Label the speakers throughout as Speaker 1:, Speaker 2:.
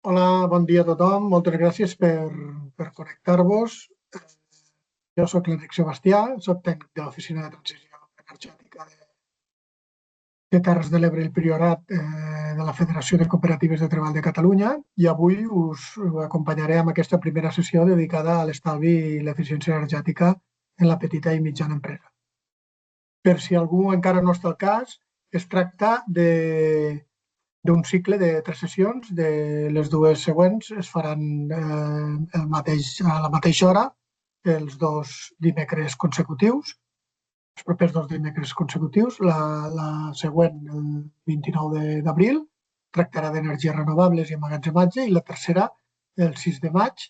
Speaker 1: Hola, bon dia a tothom. Moltes gràcies per connectar-vos. Jo sóc l'Enric Sebastià, sóc tècnic de l'Oficina de Transició Energètica de Terres de l'Ebre i el Priorat de la Federació de Cooperatives de Treball de Catalunya i avui us acompanyaré amb aquesta primera sessió dedicada a l'estalvi i l'eficiència energètica en la petita i mitjana empresa. Per si algú encara no està al cas, es tracta d'un cicle de 3 sessions. Les dues següents es faran a la mateixa hora, els 2 dimecres consecutius, els propers 2 dimecres consecutius. La següent, el 29 d'abril, tractarà d'energies renovables i emmagatzematge, i la tercera, el 6 de maig,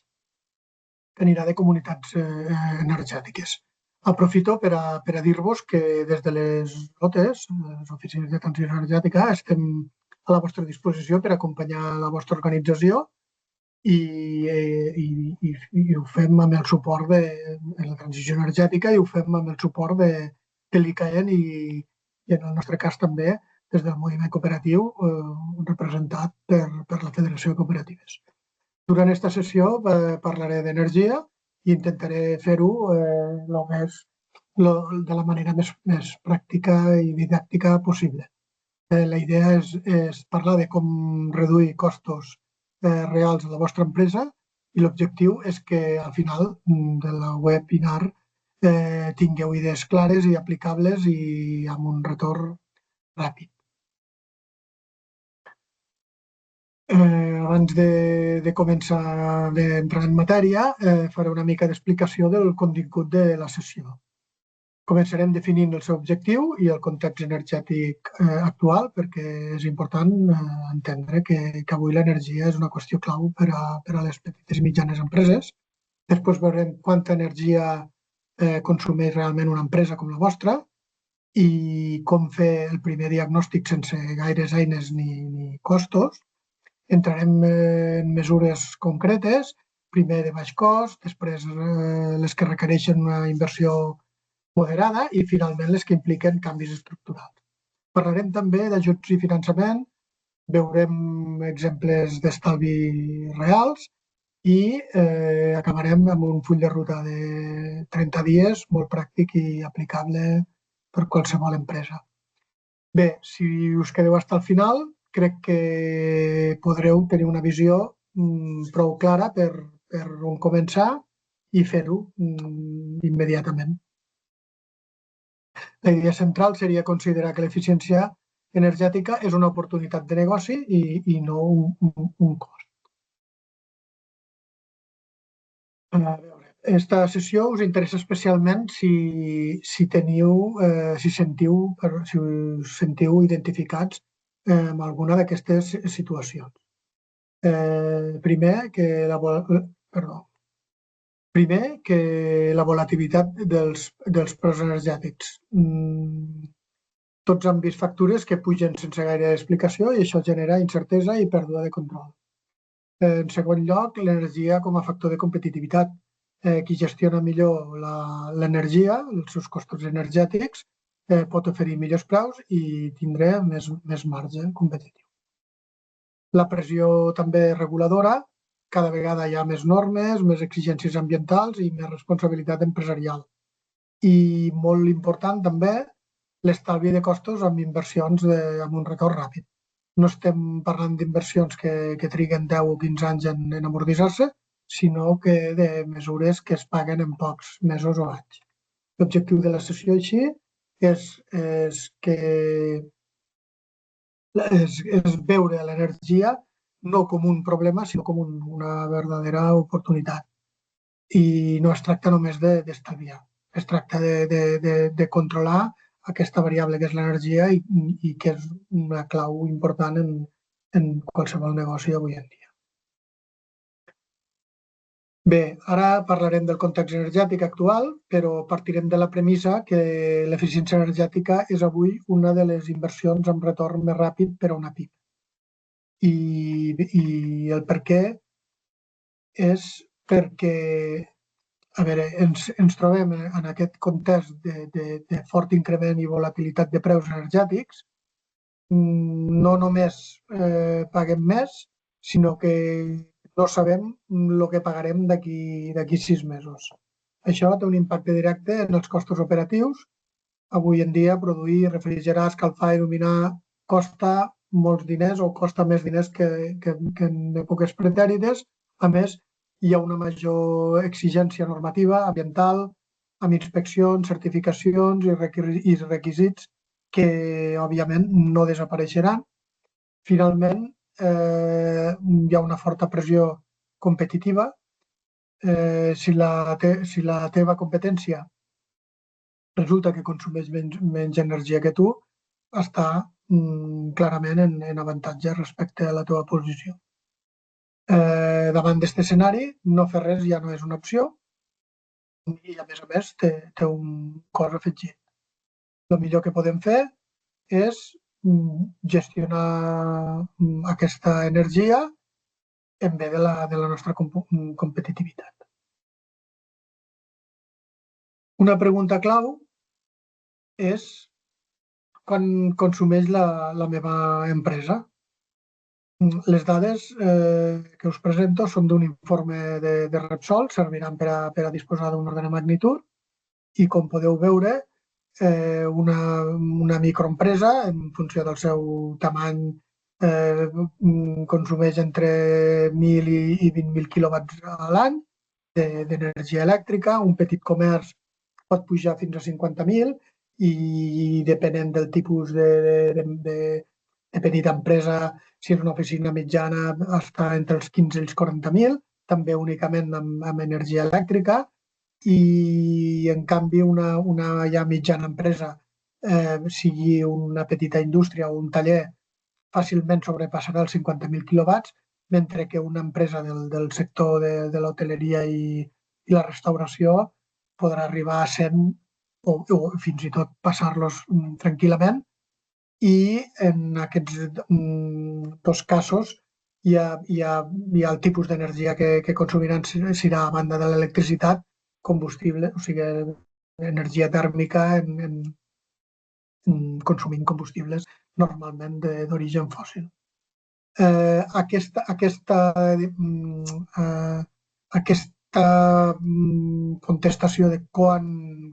Speaker 1: anirà de comunitats energètiques. Aprofito per a dir-vos que des de les OTEs, les oficines de transició energètica, estem a la vostra disposició per acompanyar la vostra organització i ho fem amb el suport de la transició energètica i ho fem amb el suport de l'ICAEN i en el nostre cas també des del moviment cooperatiu representat per la Federació de Cooperatives. Durant aquesta sessió parlaré d'energia i intentaré fer-ho de la manera més pràctica i didàctica possible. La idea és parlar de com reduir costos reals a la vostra empresa i l'objectiu és que al final del webinar tingueu idees clares i aplicables i amb un retorn ràpid. Abans de començar d'entrar en matèria, faré una mica d'explicació del contingut de la sessió. Començarem definint el seu objectiu i el context energètic actual, perquè és important entendre que avui l'energia és una qüestió clau per a les petites i mitjanes empreses. Després veurem quanta energia consumeix realment una empresa com la vostra i com fer el primer diagnòstic sense gaires eines ni costos. Entrarem en mesures concretes, primer de baix cost, després les que requereixen una inversió moderada i finalment les que impliquen canvis estructurals. Parlarem també d'ajuts i finançament, veurem exemples d'estalvi reals i acabarem amb un full de ruta de 30 dies molt pràctic i aplicable per qualsevol empresa. Bé, si us quedeu fins al final, crec que podreu tenir una visió prou clara per on començar i fer-ho immediatament. La idea central seria considerar que l'eficiència energètica és una oportunitat de negoci i no un cost. A veure, aquesta sessió us interessa especialment si us sentiu identificats amb alguna d'aquestes situacions. Primer, que la volatilitat dels preus energètics. Tots han vist factures que pugen sense gaire explicació i això genera incertesa i pèrdua de control. En segon lloc, l'energia com a factor de competitivitat. Qui gestiona millor l'energia, els seus costos energètics, pot oferir millors preus i tindrà més marge competitiu. La pressió també reguladora. Cada vegada hi ha més normes, més exigències ambientals i més responsabilitat empresarial. I molt important també, l'estalvi de costos amb inversions amb un retorn ràpid. No estem parlant d'inversions que triguen 10 o 15 anys en amortitzar-se, sinó que de mesures que es paguen en pocs mesos o anys. L'objectiu de la sessió així és veure l'energia no com un problema, sinó com una verdadera oportunitat. I no es tracta només d'estalviar, es tracta de controlar aquesta variable que és l'energia i que és una clau important en qualsevol negoci avui en dia. Bé, ara parlarem del context energètic actual, però partirem de la premissa que l'eficiència energètica és avui una de les inversions amb retorn més ràpid per a una PIME. I el per què és perquè ens trobem en aquest context de fort increment i volatilitat de preus energètics. No només paguem més, sinó que no sabem el que pagarem d'aquí 6 mesos. Això té un impacte directe en els costos operatius. Avui en dia produir, refrigerar, escalfar, il·luminar costa molts diners o costa més diners que en èpoques pretèrites. A més, hi ha una major exigència normativa ambiental, amb inspeccions, certificacions i requisits que, òbviament, no desapareixeran. Finalment, hi ha una forta pressió competitiva. Si la teva competència resulta que consumeix menys energia que tu, està clarament en avantatge respecte a la teva posició. Davant d'aquest escenari, no fer res ja no és una opció i, a més, té un cost afegit. El millor que podem fer és gestionar aquesta energia en bé de la nostra competitivitat. Una pregunta clau és quan consumeix la meva empresa. Les dades que us presento són d'un informe de Repsol, serviran per a disposar d'un ordre de magnitud i, com podeu veure, una microempresa, en funció del seu tamany, consumeix entre 1.000 i 20.000 quilowatts a l'any d'energia elèctrica. Un petit comerç pot pujar fins a 50.000 i, depenent del tipus de petita empresa, si és una oficina mitjana, està entre els 15 i els 40.000, també únicament amb energia elèctrica. I, en canvi, una ja mitjana empresa, sigui una petita indústria o un taller, fàcilment sobrepassarà els 50.000 quilowatts, mentre que una empresa del sector de l'hoteleria i la restauració podrà arribar a 100 o fins i tot passar-los tranquil·lament. I en aquests dos casos hi ha el tipus d'energia que consumiran serà, a banda de l'electricitat, combustible, o sigui, energia tèrmica consumint combustibles normalment d'origen fòssil. Aquesta contestació de quan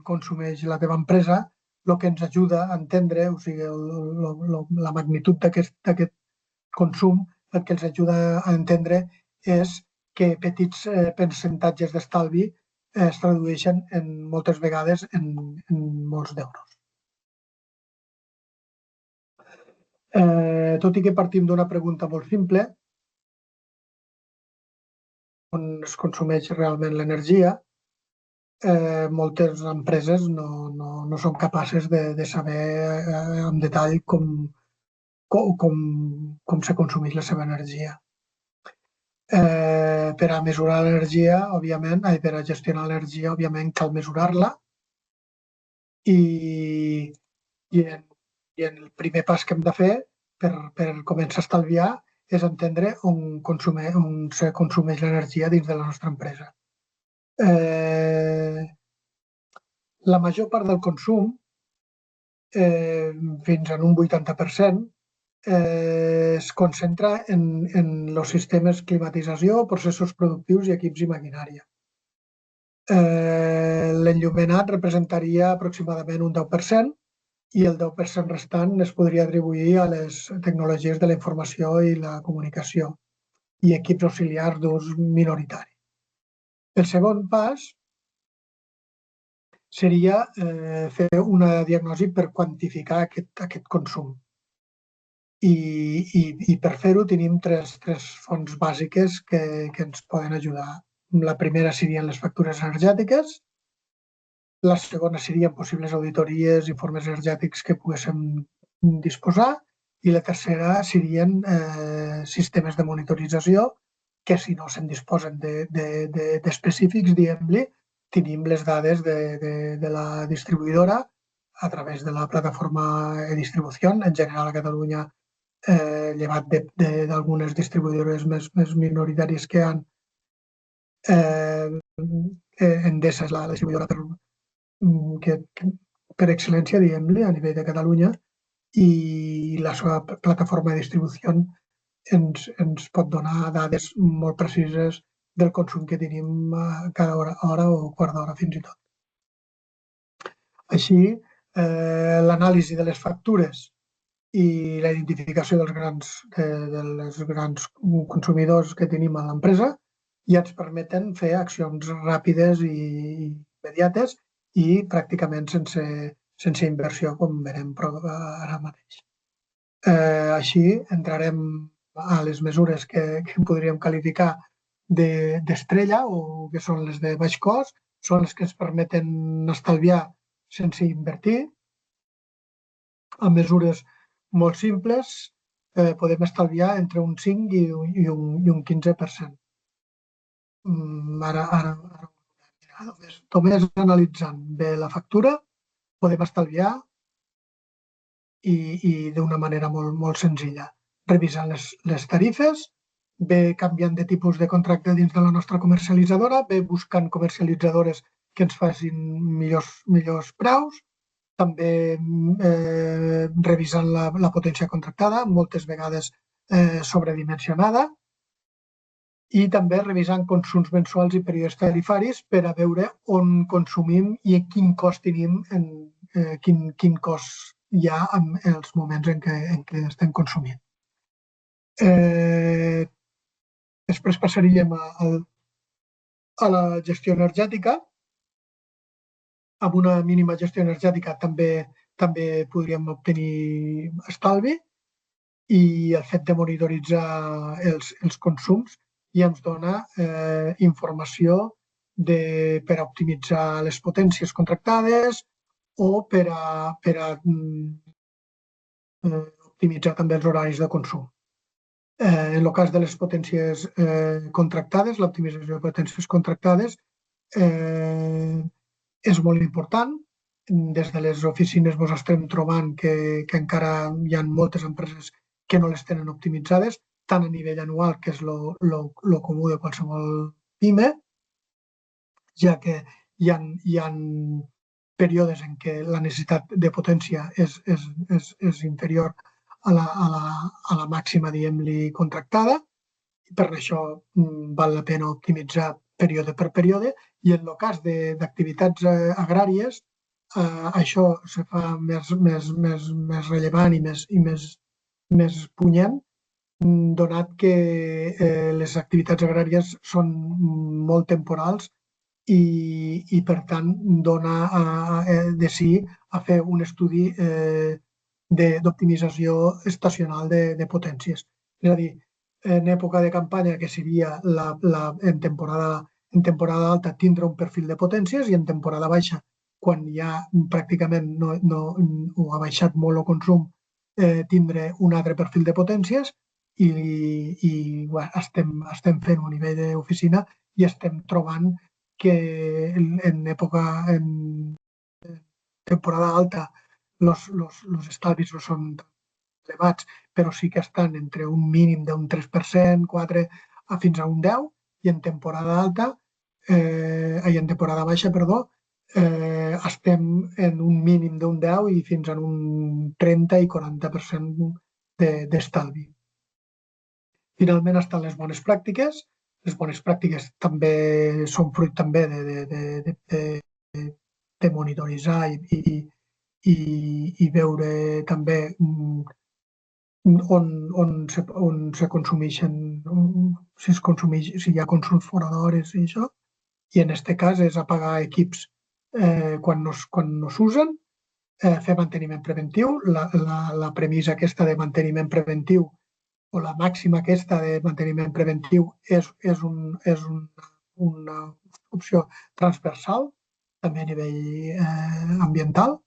Speaker 1: consumeix la teva empresa, el que ens ajuda a entendre, o sigui, la magnitud d'aquest consum, el que ens ajuda a entendre és que petits percentatges d'estalvi es tradueixen moltes vegades en molts d'euros. Tot i que partim d'una pregunta molt simple, on es consumeix realment l'energia, moltes empreses no són capaces de saber en detall com se consumeix la seva energia. Per a mesurar l'energia, òbviament, per a gestionar l'energia, òbviament, cal mesurar-la. I el primer pas que hem de fer per començar a estalviar és entendre on se consumeix l'energia dins de la nostra empresa. La major part del consum, fins en un 80%, es concentra en els sistemes climatització, processos productius i equips i maquinària. L'enllumenat representaria aproximadament un 10% i el 10% restant es podria atribuir a les tecnologies de la informació i la comunicació i equips auxiliars d'ús minoritari. El segon pas seria fer una diagnosi per quantificar aquest consum. I per fer-ho tenim tres fonts bàsiques que ens poden ajudar. La primera serien les factures energètiques, la segona serien possibles auditories i informes energètics que poguéssim disposar, i la tercera serien sistemes de monitorització que, si no se'n disposen d'específics, diguem-li, tenim les dades de la distribuïdora a través de la plataforma e-distribució. En general, a Catalunya, llevat d'algunes distribuïdores més minoritàries que hi ha, Endesa és la distribuïdora per excel·lència, diguem-li, a nivell de Catalunya, i la seva plataforma de distribució ens pot donar dades molt precises del consum que tenim cada hora o quart d'hora fins i tot. Així, l'anàlisi de les factures i la identificació dels grans consumidors que tenim a l'empresa ja ens permeten fer accions ràpides i immediates i pràcticament sense inversió, com veurem ara mateix. Així entrarem a les mesures que podríem qualificar d'estrella o que són les de baix cost, són les que ens permeten estalviar sense invertir. Amb mesures molt simples podem estalviar entre un 5 i un 15%. Ara només analitzant bé la factura podem estalviar i d'una manera molt senzilla. Revisant les tarifes, bé canviant de tipus de contracte dins de la nostra comercialitzadora, bé buscant comercialitzadores que ens facin millors preus, també revisant la potència contractada, moltes vegades sobredimensionada, i també revisant consums mensuals i períodes tarifaris per a veure on consumim i quin cost tenim, quin cost hi ha en els moments en què estem consumint. Després passaríem a la gestió energètica. Amb una mínima gestió energètica també podríem obtenir estalvi i el fet de monitoritzar els consums ja ens dona informació per a optimitzar les potències contractades o per a optimitzar també els horaris de consum. En el cas de les potències contractades, l'optimització de potències contractades és molt important. Des de les oficines ens estem trobant que encara hi ha moltes empreses que no les tenen optimitzades, tant a nivell anual, que és el comú de qualsevol PIME, ja que hi ha períodes en què la necessitat de potència és inferior a la màxima, diguem-li, contractada. Per això val la pena optimitzar període per període, i en el cas d'activitats agràries això se fa més rellevant i més punyent, donat que les activitats agràries són molt temporals i per tant dona de si a fer un estudi d'optimització estacional de potències. És a dir, en època de campanya, que seria en temporada alta, tindre un perfil de potències, i en temporada baixa, quan ja pràcticament no ha baixat molt el consum, tindre un altre perfil de potències, i estem fent a nivell d'oficina i estem trobant que en temporada alta els estalvis no són elevats, però sí que estan entre un mínim d'un 3%, 4%, fins a un 10%, i en temporada baixa, estem en un mínim d'un 10% i fins a un 30 i 40% d'estalvi. Finalment estan les bones pràctiques. Les bones pràctiques també són fruit també de monitoritzar i veure també on se consumeixen, si hi ha consums fora d'hores i això. I en aquest cas és apagar equips quan no s'usen, fer manteniment preventiu. La premissa aquesta de manteniment preventiu o la màxima aquesta de manteniment preventiu és una opció transversal, també a nivell ambiental,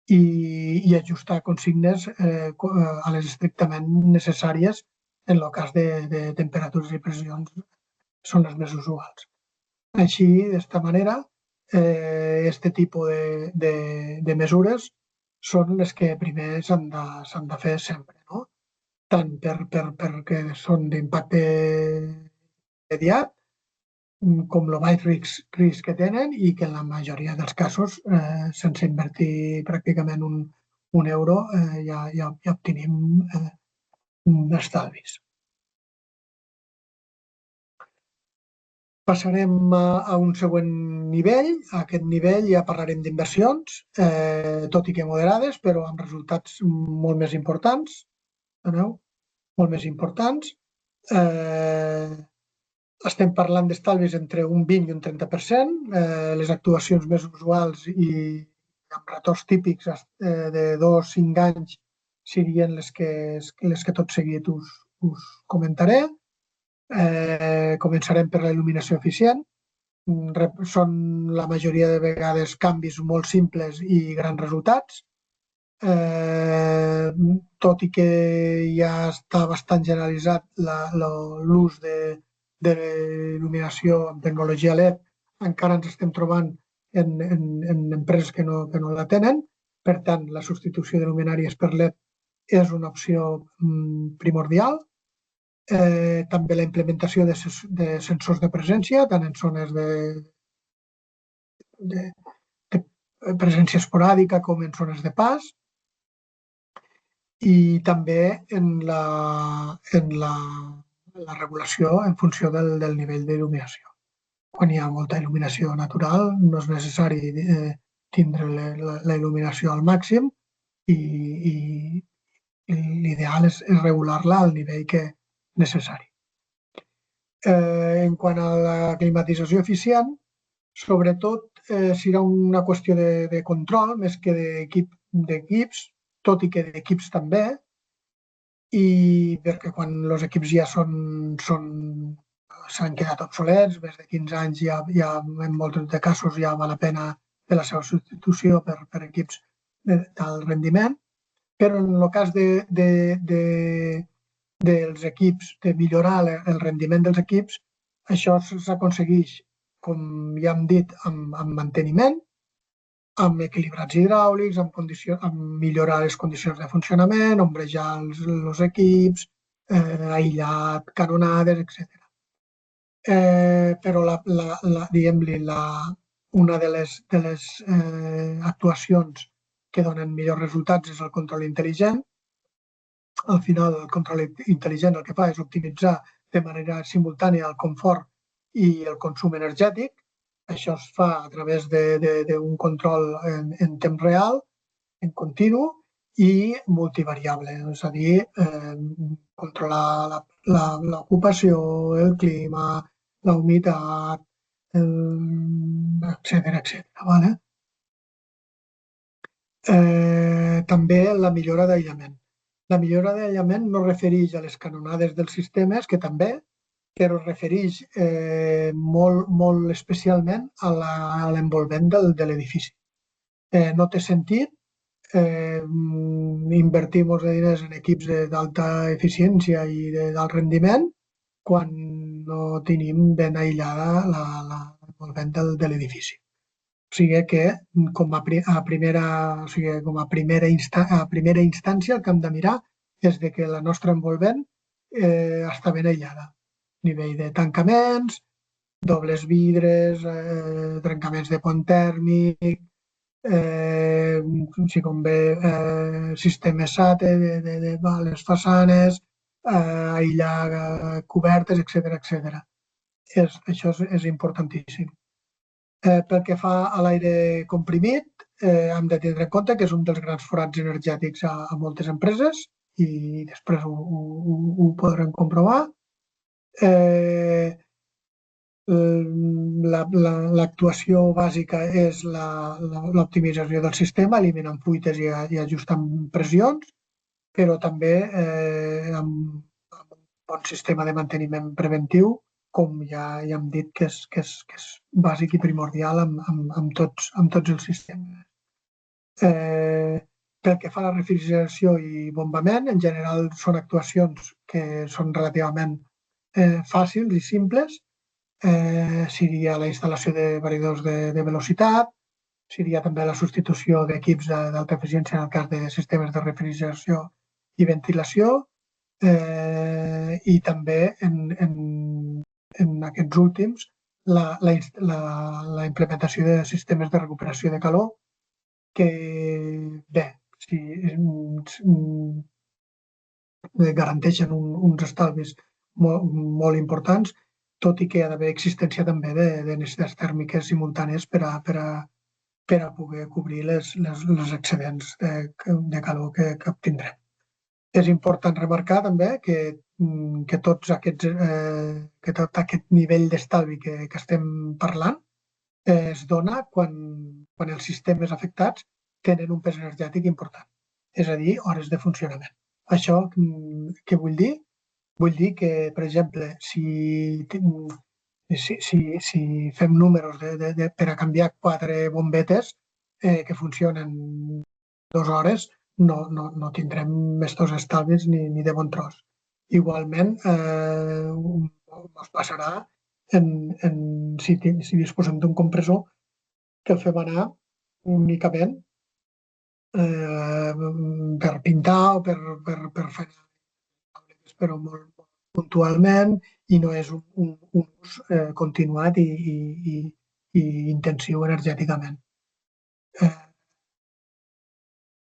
Speaker 1: i ajustar consignes a les estrictament necessàries en el cas de temperatures i pressions són les més usuals. Així, d'esta manera, aquest tipus de mesures són les que primer s'han de fer sempre, no? Tant perquè són d'impacte immediat com el baix risc que tenen, i que en la majoria dels casos, sense invertir pràcticament un euro, ja obtenim estalvis. Passarem a un següent nivell. A aquest nivell ja parlarem d'inversions, tot i que moderades, però amb resultats molt més importants. Veieu? Molt més importants. Estem parlant d'estalvis entre un 20 i un 30%. Les actuacions més usuals i amb retorns típics de 2-5 anys serien les que tot seguit us comentaré. Començarem per la il·luminació eficient. Són la majoria de vegades canvis molt simples i grans resultats. Tot i que ja està bastant generalitzat l'ús de il·luminació amb tecnologia LED, encara ens estem trobant en empreses que no la tenen. Per tant, la substitució de luminàries per LED és una opció primordial. També la implementació de sensors de presència, tant en zones de presència esporàdica com en zones de pas, i també en la regulació en funció del nivell d'il·luminació. Quan hi ha molta il·luminació natural no és necessari tindre la il·luminació al màxim i l'ideal és regular-la al nivell necessari. En quant a la climatització eficient, sobretot serà una qüestió de control més que d'equips, tot i que d'equips també, i perquè quan els equips ja s'han quedat obsolets, més de 15 anys ja en molts de casos ja val la pena de la seva substitució per equips d'alt rendiment, però en el cas dels equips, de millorar el rendiment dels equips, això s'aconsegueix, com ja hem dit, amb manteniment, amb equilibrats hidràulics, amb millorar les condicions de funcionament, ombrejar els equips, aïllar canonades, etc. Però una de les actuacions que donen millors resultats és el control intel·ligent. Al final, el control intel·ligent el que fa és optimitzar de manera simultània el confort i el consum energètic. Això es fa a través d'un control en temps real, en continu i multivariable, és a dir, controlar l'ocupació, el clima, la humitat, etc. Vale? També la millora d'aïllament. La millora d'aïllament no es refereix a les canonades dels sistemes, que també, però es refereix molt especialment a l'envolvent de l'edifici. No té sentit invertir molts de diners en equips d'alta eficiència i d'alt rendiment quan no tenim ben aïllada l'envolvent de l'edifici. O sigui que com a primera instància el que hem de mirar és que la nostra envolvent està ben aïllada. Nivell de tancaments, dobles vidres, trencaments de pont tèrmic, si convé sistemes SATE de les façanes, aïllar cobertes, etc. Això és importantíssim. Pel que fa a l'aire comprimit, hem de tindre en compte que és un dels grans forats energètics a moltes empreses i després ho podrem comprovar. L'actuació bàsica és l'optimització del sistema, eliminant fuites i ajustant pressions, però també amb un bon sistema de manteniment preventiu, com ja hem dit que és bàsic i primordial amb tots els sistemes. Pel que fa a la refrigeració i bombament, en general són actuacions que són relativament fàcils i simples. Seria la instal·lació de variadors de velocitat, seria també la substitució d'equips d'alta eficiència en el cas de sistemes de refrigeració i ventilació, i també en aquests últims la implementació de sistemes de recuperació de calor que, bé, garanteixen uns estalvis molt importants, tot i que hi ha d'haver existència també de necessitats tèrmiques simultànies per a poder cobrir les excedents de calor que obtindrem. És important remarcar també que tot aquest nivell d'estalvi que estem parlant es dona quan els sistemes afectats tenen un pes energètic important, és a dir, hores de funcionament. Això què vull dir? Vull dir que, per exemple, si fem números per a canviar 4 bombetes que funcionen 2 hores, no tindrem estos estalvis ni de bon tros. Igualment, ens passarà si disposem d'un compressor que el fem anar únicament per pintar o per fer però molt puntualment i no és un ús continuat i intensiu energèticament.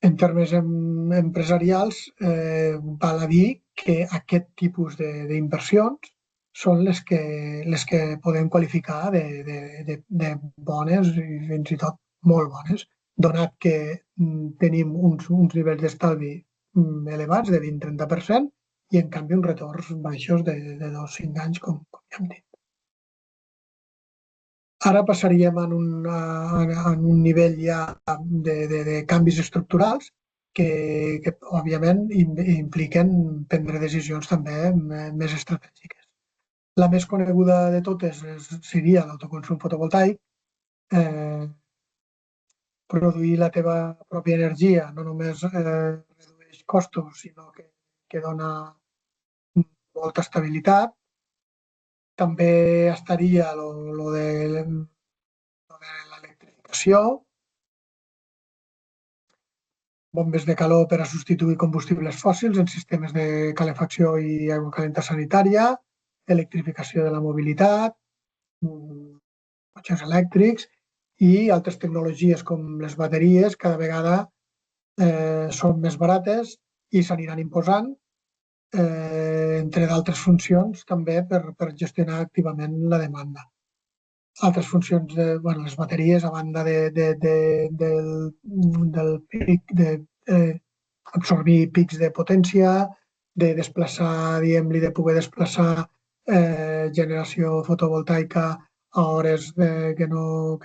Speaker 1: En termes empresarials, val a dir que aquest tipus d'inversions són les que podem qualificar de bones i fins i tot molt bones, donat que tenim uns nivells d'estalvi elevats de 20-30% i en canvi uns retorns baixos de 2-5 anys, com ja hem dit. Ara passaríem en un nivell ja de canvis estructurals que òbviament impliquen prendre decisions també més estratègiques. La més coneguda de totes seria l'autoconsum fotovoltaic. Produir la teva pròpia energia no només redueix costos, sinó que dona molta estabilitat. També estaria lo de l'electrificació, bombes de calor per a substituir combustibles fòssils en sistemes de calefacció i aigua calenta sanitària, electrificació de la mobilitat, cotxes elèctrics i altres tecnologies com les bateries cada vegada són més barates i s'aniran imposant, entre d'altres funcions també per gestionar activament la demanda. Altres funcions, les bateries, a banda del pic, d'absorbir pics de potència, de desplaçar, diguem-li, de poder desplaçar generació fotovoltaica a hores que no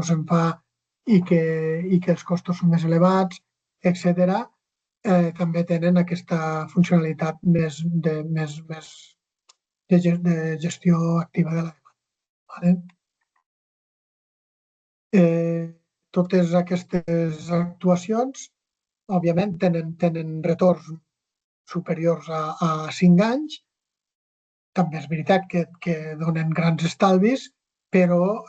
Speaker 1: se'n fa i que els costos són més elevats, etc. També tenen aquesta funcionalitat més de gestió activa de la demanda. Totes aquestes actuacions, òbviament, tenen retorns superiors a 5 anys. També és veritat que donen grans estalvis, però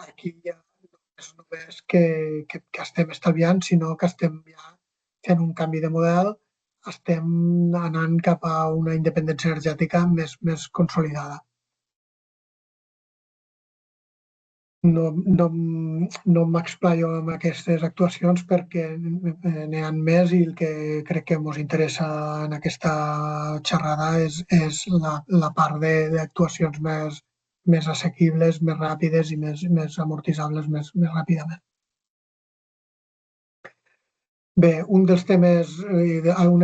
Speaker 1: aquí ja no és només que estem estalviant, sinó que estem ja fent un canvi de model, estem anant cap a una independència energètica més consolidada. No m'explaio en aquestes actuacions perquè n'hi ha més i el que crec que ens interessa en aquesta xerrada és la part d'actuacions més assequibles, més ràpides i més amortitzables més ràpidament. Bé, un dels temes, un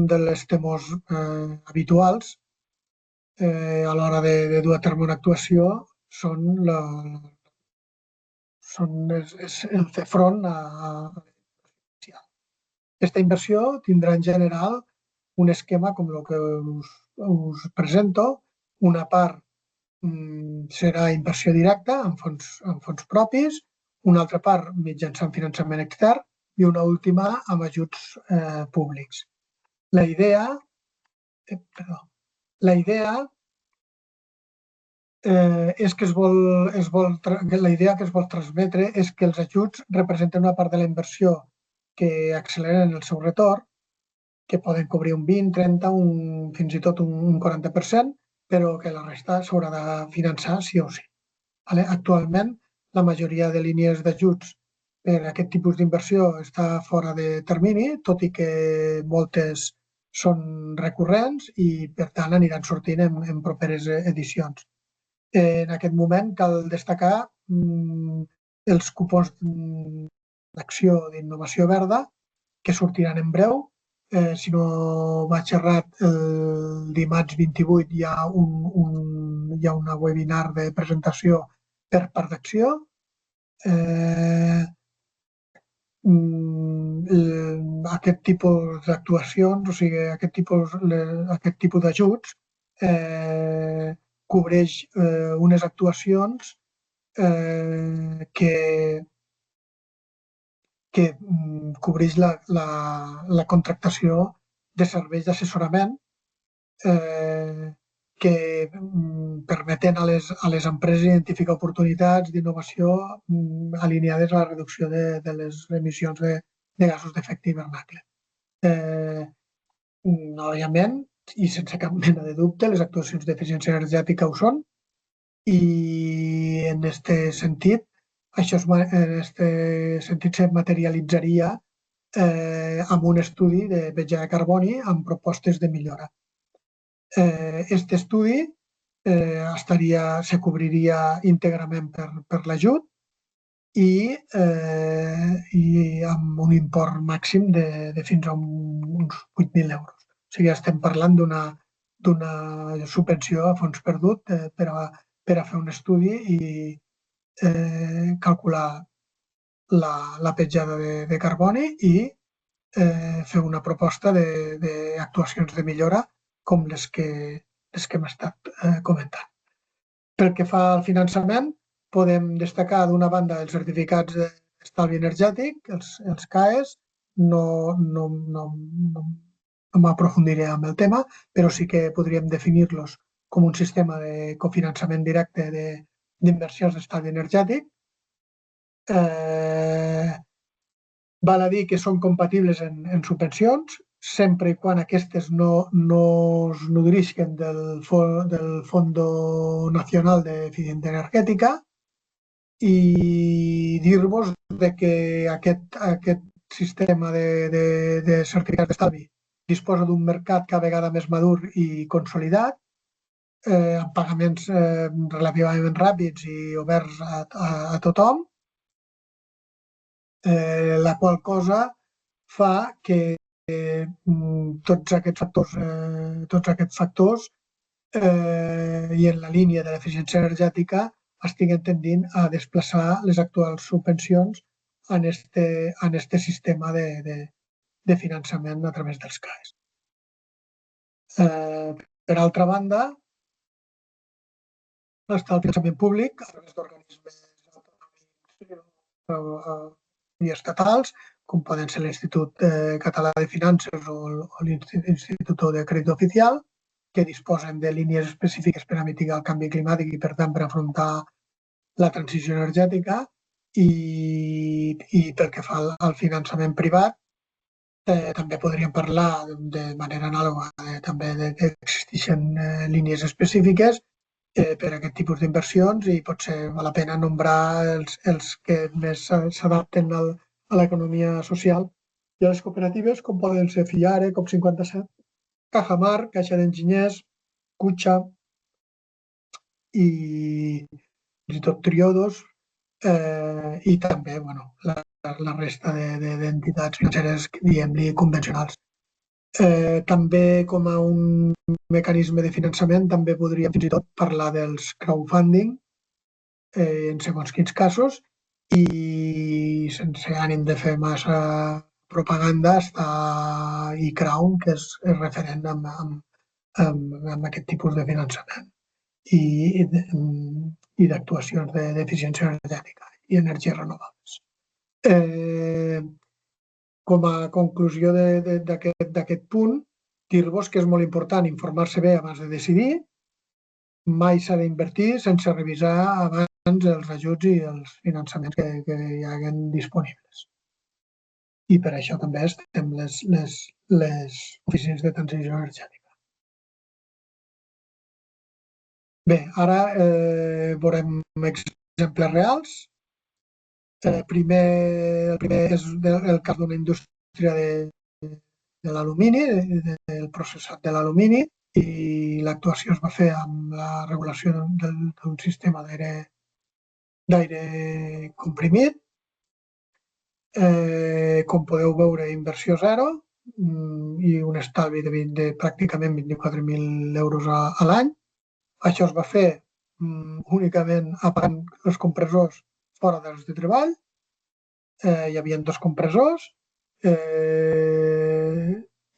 Speaker 1: dels temors habituals a l'hora de dur a terme una actuació és el fer front a aquesta inversió tindrà en general un esquema com el que us presento. Una part serà inversió directa en fons propis, una altra part mitjançant finançament extern i una última amb ajuts públics. La idea és que la idea que es vol transmetre és que els ajuts representen una part de la inversió que acceleren el seu retorn, que poden cobrir un 20, 30, fins i tot un 40%, però que la resta s'haurà de finançar sí o sí. Actualment, la majoria de línies d'ajuts per a aquest tipus d'inversió està fora de termini, tot i que moltes són recurrents i, per tant, aniran sortint en properes edicions. En aquest moment cal destacar els cupons d'acció d'innovació verda que sortiran en breu. Si no vaig errat, el dimarts 28 hi ha una webinar de presentació per part d'acció. Aquest tipus d'actuacions, o sigui, aquest tipus d'ajuts, cobreix unes actuacions que cobreix la contractació de serveis d'assessorament que permeten a les empreses identificar oportunitats d'innovació alineades a la reducció de les emissions de gasos d'efecte hivernacle. Òbviament, i sense cap mena de dubte, les actuacions d'eficiència energètica ho són, i en aquest sentit se materialitzaria amb un estudi de petjada de carboni amb propostes de millora. Aquest estudi se cobriria íntegrament per l'ajut i amb un import màxim de fins a uns 8.000 euros. O sigui, estem parlant d'una subvenció a fons perdut per a fer un estudi i calcular la petjada de carboni i fer una proposta d'actuacions de millora com les que hem estat comentant. Pel que fa al finançament, podem destacar d'una banda els certificats d'estalvi energètic, els CAEs. No m'aprofundiré en el tema, però sí que podríem definir-los com un sistema de cofinançament directe d'inversions d'estalvi energètic. Val a dir que són compatibles en subvencions, sempre i quan aquestes no es nodrisquen del Fondo Nacional d'Eficiencia Energètica, i dir-vos que aquest sistema de certificats d'estalvi disposa d'un mercat cada vegada més madur i consolidat, amb pagaments relativament ràpids i oberts a tothom, la qual cosa fa que tots aquests factors i en la línia de l'eficiència energètica estiguen tendint a desplaçar les actuals subvencions en este sistema de finançament a través dels CAEs. Per altra banda, està el finançament públic a través d'organismes autonòmics i estatals, com poden ser l'Institut Català de Finances o l'Institut de Crèdit Oficial, que disposen de línies específiques per a mitigar el canvi climàtic i, per tant, per afrontar la transició energètica. I pel que fa al finançament privat, també podríem parlar de manera anàloga també que existeixen línies específiques per a aquest tipus d'inversions i potser val la pena nombrar els que més s'adapten a l'economia social i a les cooperatives, com poden ser FIARE, COP57, Cajamar, Caixa d'Enginyers, Cutxa i fins i tot Triodos, i també la resta d'entitats financeres, diguem-li, convencionals. També com a un mecanisme de finançament també podríem fins i tot parlar dels crowdfunding en segons quins casos, i sense ànim de fer massa propaganda està iCrowd, que és referent amb aquest tipus de finançament i d'actuacions d'eficiència energètica i energies renovables. Com a conclusió d'aquest punt, dir-vos que és molt important informar-se bé abans de decidir. Mai s'ha d'invertir sense revisar abans els ajuts i els finançaments que hi haguen disponibles. I per això també estem les oficines de transició energètica. Bé, ara veurem exemples reals. El primer és el cas d'una indústria l'alumini, del processat de l'alumini, i l'actuació es va fer amb la regulació d'un sistema d'aire comprimit. Com podeu veure, inversió zero i un estalvi de pràcticament 24.000 euros a l'any. Això es va fer únicament apagant els compressors fora dels de treball. Hi havia 2 compressors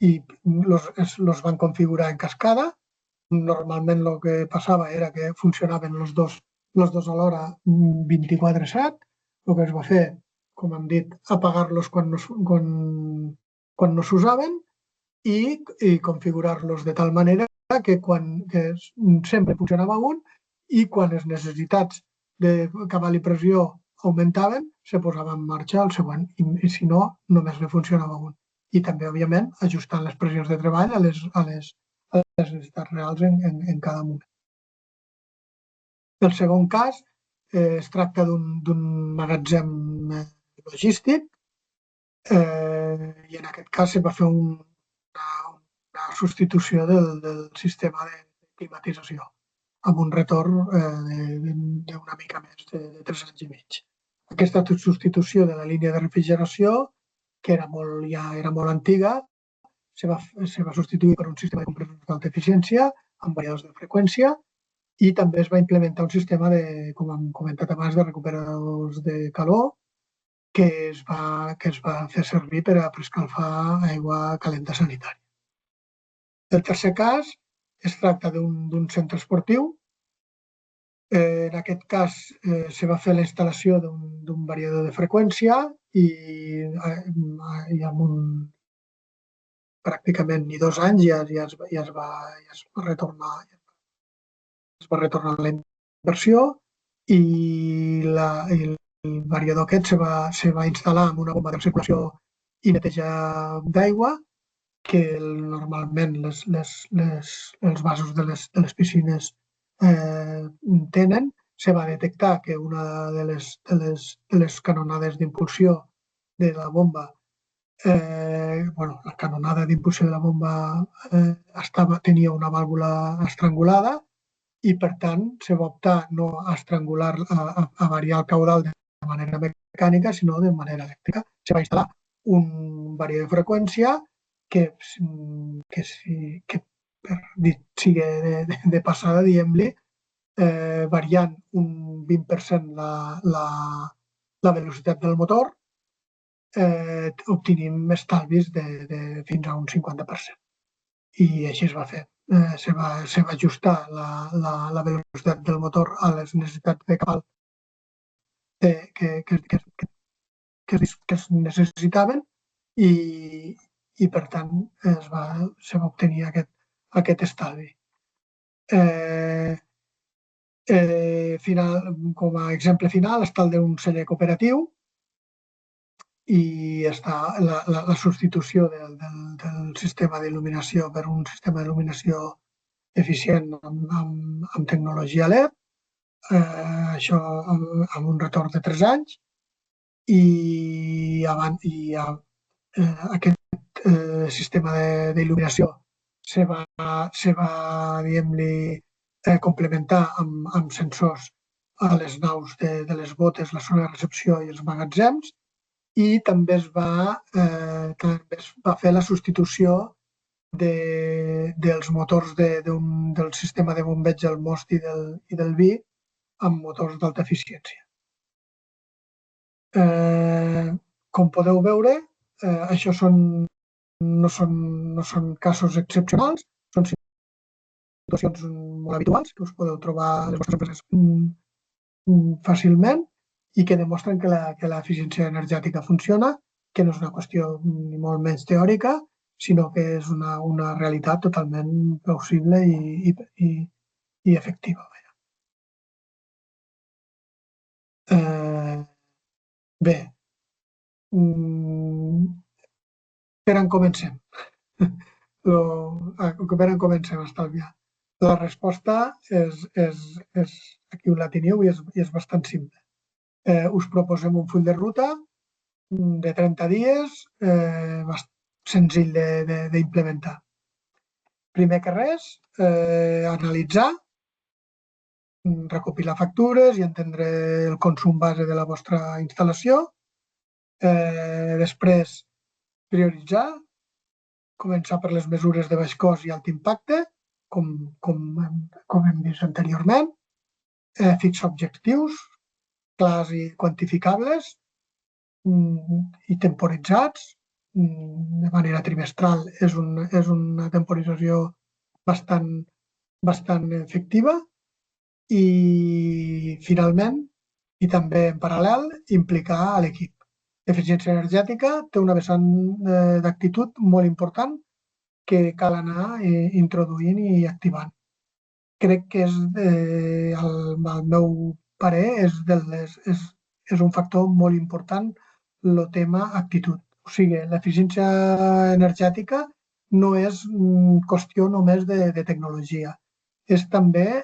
Speaker 1: i els van configurar en cascada. Normalment el que passava era que funcionaven els dos alhora 24/7. El que es va fer, com hem dit, apagar-los quan no s'usaven i configurar-los de tal manera que sempre funcionava un i quan les necessitats de cabal i pressió augmentaven, se posava en marxa el següent i si no, només ne funcionava un. I també, òbviament, ajustant les pressions de treball a les necessitats reals en cada moment. El segon cas es tracta d'un magatzem logístic i en aquest cas se va fer una substitució del sistema de climatització amb un retorn d'una mica més de 3 anys i mig. Aquesta substitució de la línia de refrigeració, que era molt antiga, se va substituir per un sistema de compressors d'alta eficiència amb variadors de freqüència i també es va implementar un sistema com hem comentat abans, de recuperadors de calor que es va fer servir per a preescalfar aigua calenta sanitària. El tercer cas es tracta d'un centre esportiu. En aquest cas se va fer la instal·lació d'un variador de freqüència i amb pràcticament ni 2 anys ja es va retornar la inversió i el variador aquest se va instal·lar amb una bomba de circulació i neteja d'aigua que normalment els vasos de les piscines tenen. Se va detectar que una de les canonades d'impulsió de la bomba, la canonada d'impulsió de la bomba tenia una vàlvula estrangulada i, per tant, se va optar no a estrangular, a variar el caudal de manera mecànica, sinó de manera elèctrica. Se va instal·lar un variador de freqüència que per dir sigui de passada, diguem-li, variant un 20% la velocitat del motor, obtenim estalvis de fins a un 50%. I així es va fer. Se va ajustar la velocitat del motor a les necessitats de cabal que es necessitaven i per tant, se va obtenir aquest estalvi. Com a exemple final està el d'un celler cooperatiu i està la substitució del sistema d'il·luminació per un sistema d'il·luminació eficient amb tecnologia LED, això amb un retorn de 3 anys i aquest sistema d'il·luminació se va diguem-li, complementar amb sensors a les naus de les botes, la zona de recepció i els magatzems i també es va fer la substitució dels motors del sistema de bombeig del most i del vi amb motors d'alta eficiència. Com podeu veure, això no són casos excepcionals, són situacions molt habituals que us podeu trobar a les vostres empreses fàcilment i que demostren que l'eficiència energètica funciona, que no és una qüestió ni molt menys teòrica, sinó que és una realitat totalment plausible i efectiva. Bé, per on comencem? Per on comencem a estalviar? La resposta aquí ho la teniu i és bastant simple. Us proposem un full de ruta de 30 dies senzill d'implementar. Primer que res, analitzar, recopilar factures i entendre el consum base de la vostra instal·lació. Després, prioritzar, començar per les mesures de baix cost i alt impacte, com hem vist anteriorment. Fixar objectius clars i quantificables i temporitzats de manera trimestral. És una temporització bastant efectiva. I finalment, i també en paral·lel, implicar a l'equip. L'eficiència energètica té una vessant d'actitud molt important que cal anar introduint i activant. Crec que al meu parer és un factor molt important el tema actitud. O sigui, l'eficiència energètica no és qüestió només de tecnologia, és també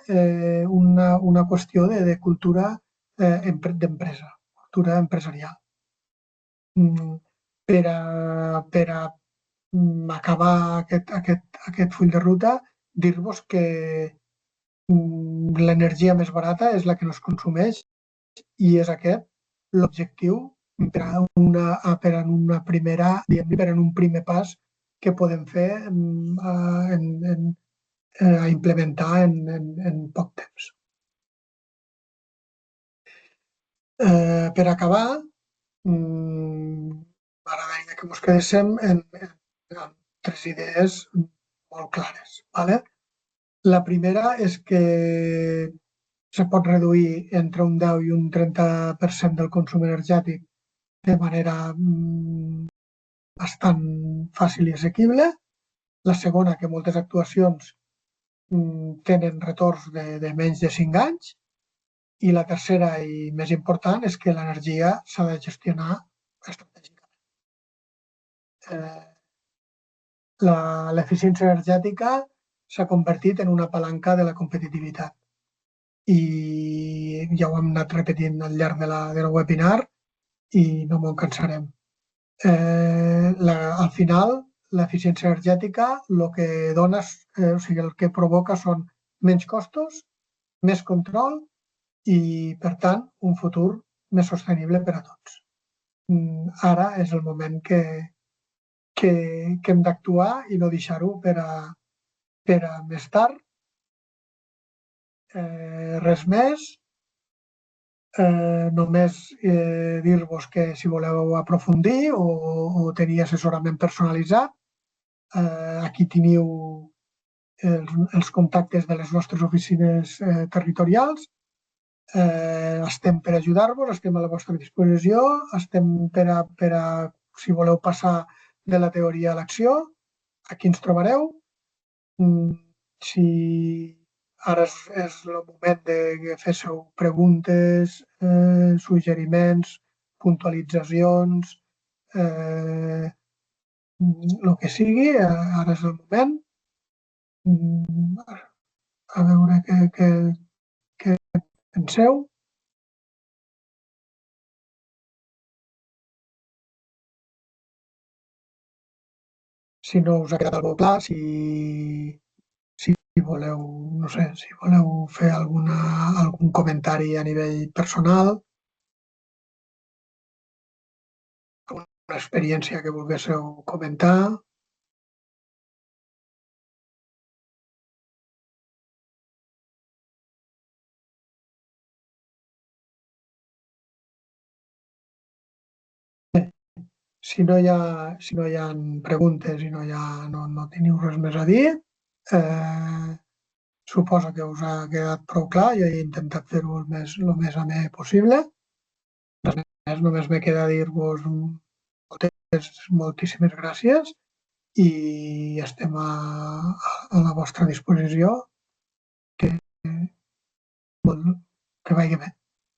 Speaker 1: una qüestió de cultura d'empresa, cultura empresarial. Per a acabar aquest full de ruta, dir-vos que l'energia més barata és la que no es consumeix i és aquest l'objectiu per a un primer pas que podem fer a implementar en poc temps. Per acabar, m'agradaria que ens quedéssim amb 3 idees molt clares. La primera és que se pot reduir entre un 10 i un 30% del consum energètic de manera bastant fàcil i assequible. La segona, que moltes actuacions tenen retorns de menys de 5 anys. I la tercera i més important és que l'energia s'ha de gestionar estratègicament. L'eficiència energètica s'ha convertit en una palanca de la competitivitat i ja ho hem anat repetint al llarg del webinar i no m'ho cansarem. Al final, l'eficiència energètica el que dona, o sigui, el que provoca són menys costos, més control i, per tant, un futur més sostenible per a tots. Ara és el moment que hem d'actuar i no deixar-ho per a més tard. Res més. Només dir-vos que si voleu aprofundir o tenir assessorament personalitzat, aquí teniu els contactes de les nostres oficines territorials. Estem per ajudar-vos, estem a la vostra disposició, estem per a si voleu passar de la teoria a l'acció, aquí ens trobareu. Si ara és el moment de fer preguntes, suggeriments, puntualitzacions, el que sigui, ara és el moment. A veure què penseu. Si no us ha quedat alguna clar, si voleu, no sé, si voleu fer algun comentari a nivell personal, una experiència que volguéssiu comentar. Si no hi ha preguntes i no teniu res més a dir, suposo que us ha quedat prou clar. Jo he intentat fer-ho el més amè possible. Només me queda dir-vos moltíssimes gràcies i estem a la vostra disposició. Que vagi bé.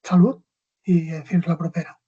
Speaker 1: Salut i fins la propera.